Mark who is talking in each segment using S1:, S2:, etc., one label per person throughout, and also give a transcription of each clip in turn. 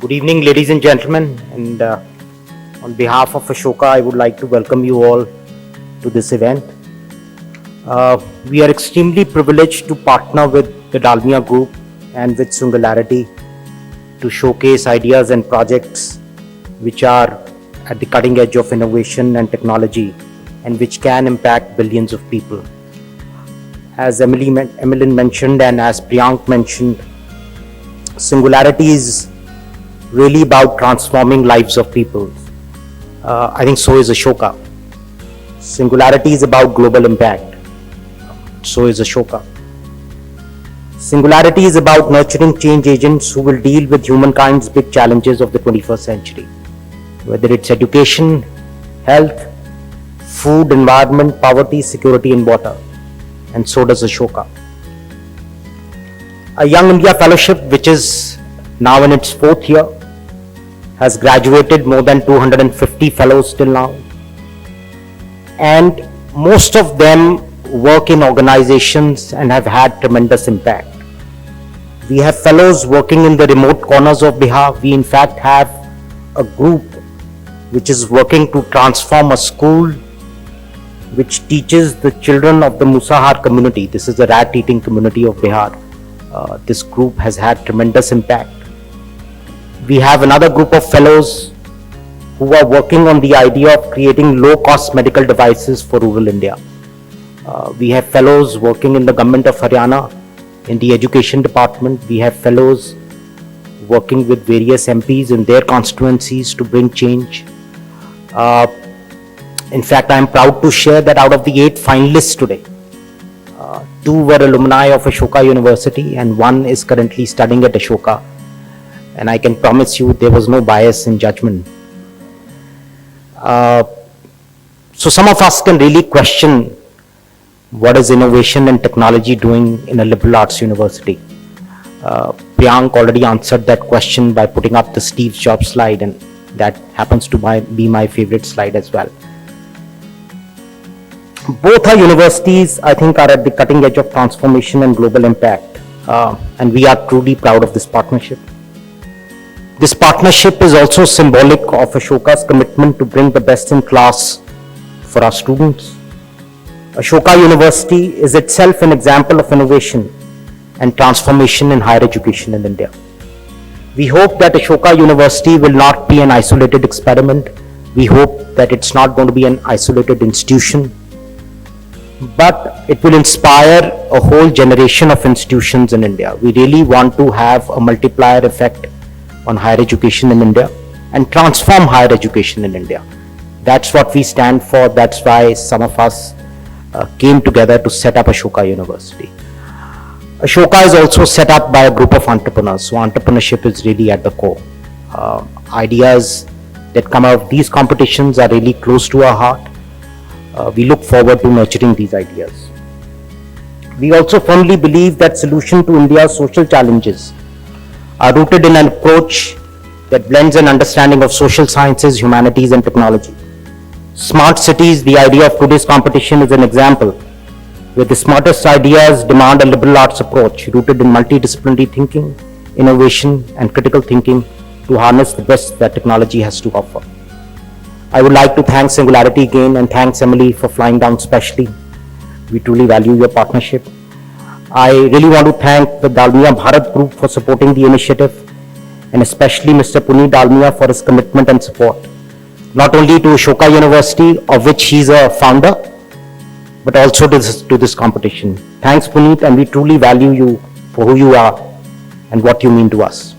S1: Good evening, ladies and gentlemen, and on behalf of Ashoka, I would like to welcome you all to this event. We are extremely privileged to partner with the Dalmia Group and with Singularity to showcase ideas and projects which are at the cutting edge of innovation and technology and which can impact billions of people. As Emmeline mentioned and as Priyank mentioned, Singularity is really about transforming lives of people. I think so is Ashoka. Singularity is about global impact. So is Ashoka. Singularity is about nurturing change agents who will deal with humankind's big challenges of the 21st century. Whether it's education, health, food, environment, poverty, security and water. And so does Ashoka. A Young India Fellowship, which is now in its 4th year, has graduated more than 250 fellows till now. And most of them work in organizations and have had tremendous impact. We have fellows working in the remote corners of Bihar. We in fact have a group which is working to transform a school which teaches the children of the Musahar community. This is the rat-eating community of Bihar. This group has had tremendous impact. We have another group of fellows who are working on the idea of creating low-cost medical devices for rural India. We have fellows working in the government of Haryana in the education department. We have fellows working with various MPs in their constituencies to bring change. In fact, I am proud to share that out of the 8 finalists today, 2 were alumni of Ashoka University and 1 is currently studying at Ashoka. And I can promise you there was no bias in judgment. So some of us can really question what is innovation and technology doing in a liberal arts university. Priyank already answered that question by putting up the Steve Jobs slide, and that happens to be my favorite slide as well. Both our universities, I think, are at the cutting edge of transformation and global impact, and we are truly proud of this partnership. This partnership is also symbolic of Ashoka's commitment to bring the best in class for our students. Ashoka University is itself an example of innovation and transformation in higher education in India. We hope that Ashoka University will not be an isolated experiment. We hope that it's not going to be an isolated institution, but it will inspire a whole generation of institutions in India. We really want to have a multiplier effect on higher education in India and transform higher education in India. That's what we stand for. That's why some of us came together to set up Ashoka University. Ashoka is also set up by a group of entrepreneurs. So entrepreneurship is really at the core. Ideas that come out of these competitions are really close to our heart. We look forward to nurturing these ideas. We also firmly believe that solution to India's social challenges are rooted in an approach that blends an understanding of social sciences, humanities and technology. Smart cities, the idea of today's competition, is an example where the smartest ideas demand a liberal arts approach rooted in multi-disciplinary thinking, innovation and critical thinking to harness the best that technology has to offer. I would like to thank Singularity again and thanks Emily for flying down specially. We truly value your partnership. I really want to thank the Dalmia Bharat Group for supporting the initiative and especially Mr. Puneet Dalmia for his commitment and support, not only to Ashoka University, of which he is a founder, but also to this competition. Thanks Puneet, and we truly value you for who you are and what you mean to us.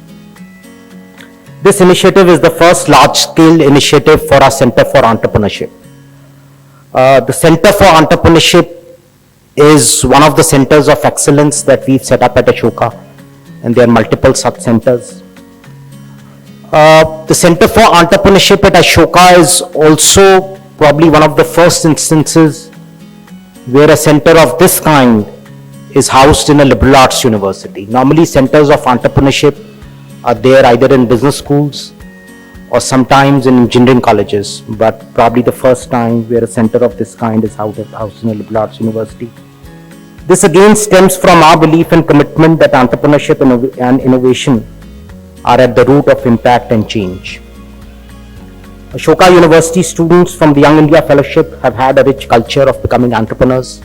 S1: This initiative is the first large-scale initiative for our Center for Entrepreneurship. The Center for Entrepreneurship is one of the centers of excellence that we've set up at Ashoka, and there are multiple such centers. The Center for Entrepreneurship at Ashoka is also probably one of the first instances where a center of this kind is housed in a liberal arts university. Normally centers of entrepreneurship are there either in business schools or sometimes in engineering colleges, but probably the first time where a center of this kind is housed in a liberal arts university. This again stems from our belief and commitment that entrepreneurship and innovation are at the root of impact and change. Ashoka University students from the Young India Fellowship have had a rich culture of becoming entrepreneurs.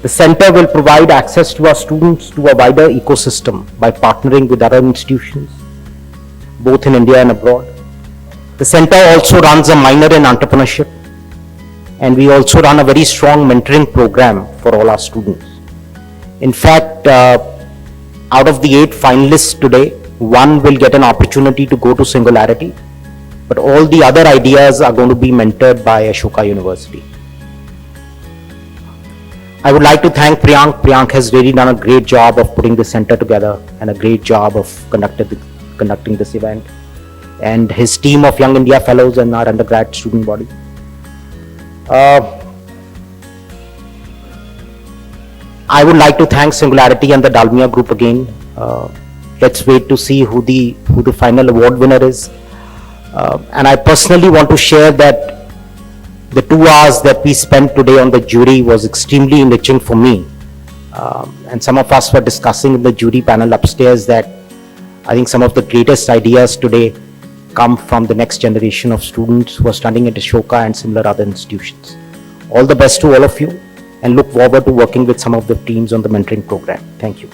S1: The center will provide access to our students to a wider ecosystem by partnering with other institutions, both in India and abroad. The center also runs a minor in entrepreneurship, and we also run a very strong mentoring program for all our students. In fact, out of the 8 finalists today, 1 will get an opportunity to go to Singularity, but all the other ideas are going to be mentored by Ashoka University. I would like to thank Priyank. Priyank has really done a great job of putting the center together and a great job of conducting this event, and his team of Young India Fellows and our undergrad student body. I would like to thank Singularity and the Dalmia Group again. Let's wait to see who the final award winner is. And I personally want to share that the 2 hours that we spent today on the jury was extremely enriching for me. And some of us were discussing in the jury panel upstairs that I think some of the greatest ideas today come from the next generation of students who are studying at Ashoka and similar other institutions. All the best to all of you, and look forward to working with some of the teams on the mentoring program. Thank you.